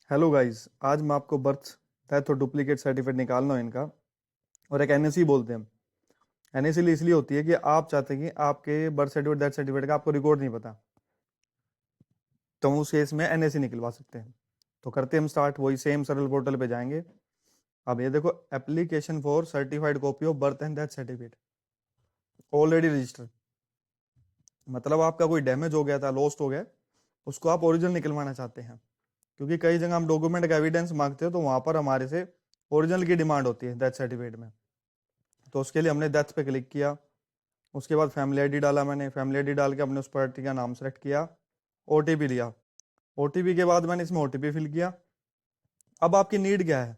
Hello guys, आज मैं आपको बर्थ डेथ और डुप्लीकेट सर्टिफिकेट निकालना है इनका। और एक एनएसी बोलते हैं। एनएसी इसलिए होती है कि आप चाहते हैं कि आपके बर्थ सर्टिफिकेट डेथ सर्टिफिकेट का आपको रिकॉर्ड नहीं पता, तो हम उस केस में एनएसी निकलवा सकते हैं। तो करते हैं हम स्टार्ट। वही सेम सरल पोर्टल पे जाएंगे। अब ये देखो, application for certified copy of birth and death certificate already registered. मतलब आपका कोई डैमेज हो गया था, लॉस्ट हो गया, उसको आप ओरिजिनल निकलवाना चाहते हैं। क्योंकि कई जगह हम डॉक्यूमेंट का एविडेंस मांगते हो तो वहां पर हमारे से ओरिजिनल की डिमांड होती है डेथ सर्टिफिकेट में। तो उसके लिए हमने डेथ पे क्लिक किया। उसके बाद फैमिली आईडी डाला, मैंने फैमिली आईडी डाल के अपने उस पार्टी का नाम सेलेक्ट किया। ओटीपी लिया। ओटीपी के बाद मैंने इसमें ओटीपी फिल किया। अब आपकी नीड क्या है?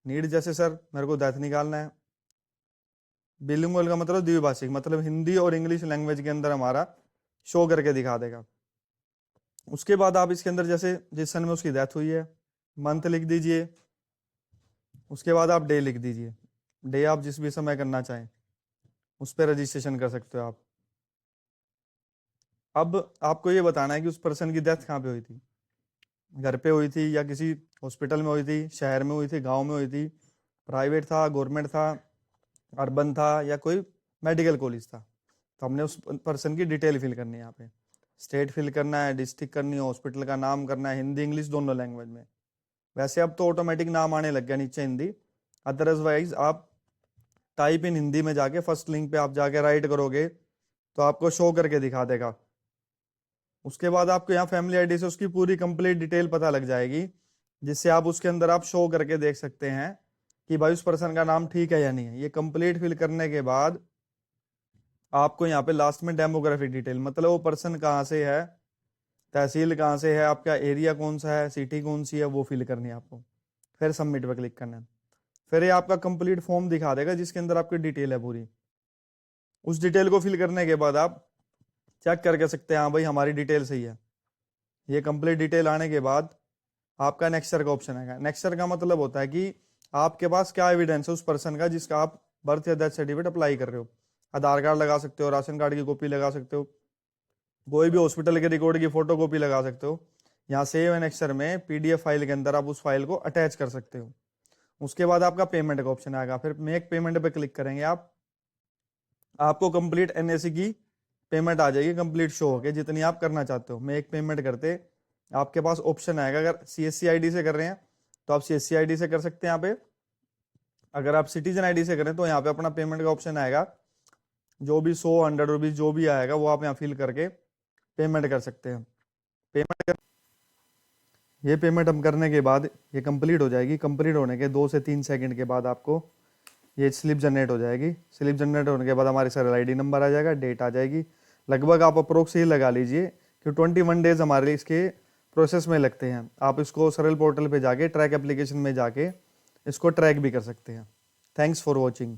नीड जैसे सर मेरे को डेथ निकालना है। बिलिंगुअल का मतलब द्विभाषिक, मतलब हिंदी और इंग्लिश लैंग्वेज के अंदर हमारा शो करके दिखा देगा। उसके बाद आप इसके अंदर जैसे जिस सन में उसकी डेथ हुई है, मंथ लिख दीजिए। उसके बाद आप डे लिख दीजिए। डे आप जिस भी समय करना चाहें उस पर रजिस्ट्रेशन कर सकते हो आप। अब आपको ये बताना है कि उस पर्सन की डेथ कहाँ पे हुई थी। घर पे हुई थी या किसी हॉस्पिटल में हुई थी, शहर में हुई थी, गांव में हुई थी, प्राइवेट था, गवर्नमेंट था, अर्बन था, या कोई मेडिकल कॉलेज था। तो हमने उस पर्सन की डिटेल फिल करनी है यहाँ पे। स्टेट फिल करना है, डिस्ट्रिक्ट करनी है, हॉस्पिटल का नाम करना है, हिंदी इंग्लिश दोनों लैंग्वेज में। वैसे अब तो ऑटोमेटिक नाम आने लग गया नीचे हिंदी। अदरवाइज आप टाइप इन हिंदी में जाके फर्स्ट लिंक पे आप जाके राइट करोगे तो आपको शो करके दिखा देगा। उसके बाद आपको यहाँ फैमिली आईडी से उसकी पूरी कंप्लीट डिटेल पता लग जाएगी, जिससे आप उसके अंदर आप शो करके देख सकते हैं कि भाई उस पर्सन का नाम ठीक है या नहीं है। ये कंप्लीट फिल करने के बाद आपको यहाँ पे लास्ट में डेमोग्राफिक डिटेल, मतलब वो पर्सन कहाँ से है, तहसील कहाँ से है, आपका एरिया कौन सा है, सिटी कौन सी है, वो फिल करनी है आपको। फिर सबमिट पर क्लिक करना है। फिर ये आपका कंप्लीट फॉर्म दिखा देगा जिसके अंदर आपकी डिटेल है पूरी। उस डिटेल को फिल करने के बाद आप चेक करके सकते हैं हाँ भाई हमारी डिटेल सही है। ये कंप्लीट डिटेल आने के बाद आपका नेक्स्टर का ऑप्शन आएगा। नेक्स्टर का मतलब होता है कि आपके पास क्या एविडेंस है उस पर्सन का जिसका आप बर्थ या डेथ सर्टिफिकेट अप्लाई कर रहे हो। आधार कार्ड लगा सकते हो, राशन कार्ड की कॉपी लगा सकते हो, कोई भी हॉस्पिटल के रिकॉर्ड की फोटो कॉपी लगा सकते हो। यहाँ सेव एंड नेक्स्टर में पीडीएफ फाइल के अंदर आप उस फाइल को अटैच कर सकते हो। उसके बाद आपका पेमेंट का ऑप्शन आएगा। फिर मेक पेमेंट पे क्लिक करेंगे आप, आपको कंप्लीट एनएसी की पेमेंट आ जाएगी, कंप्लीट शो होके जितनी आप करना चाहते हो। मेक पेमेंट करते आपके पास ऑप्शन आएगा। अगर सीएससी आईडी से कर रहे हैं तो आप सीएससी आईडी से कर सकते हैं यहाँ पे। अगर आप सिटीजन आईडी से करें तो यहाँ पे अपना पेमेंट का ऑप्शन आएगा। जो भी 100 100 रुपीज जो भी आएगा वो आप यहाँ फिल करके पेमेंट कर सकते हैं। पेमेंट कर ये पेमेंट हम करने के बाद ये कंप्लीट हो जाएगी। कंप्लीट होने के 2 से 3 सेकंड के बाद आपको ये स्लिप जनरेट हो जाएगी। स्लिप जनरेट होने के बाद हमारे सरल आईडी नंबर आ जाएगा, डेट आ जाएगी। लगभग आप अप्रोक्स ही लगा लीजिए कि 21 डेज हमारे लिए इसके प्रोसेस में लगते हैं। आप इसको सरल पोर्टल पे जाके ट्रैक एप्लीकेशन में जाके इसको ट्रैक भी कर सकते हैं। Thanks for watching.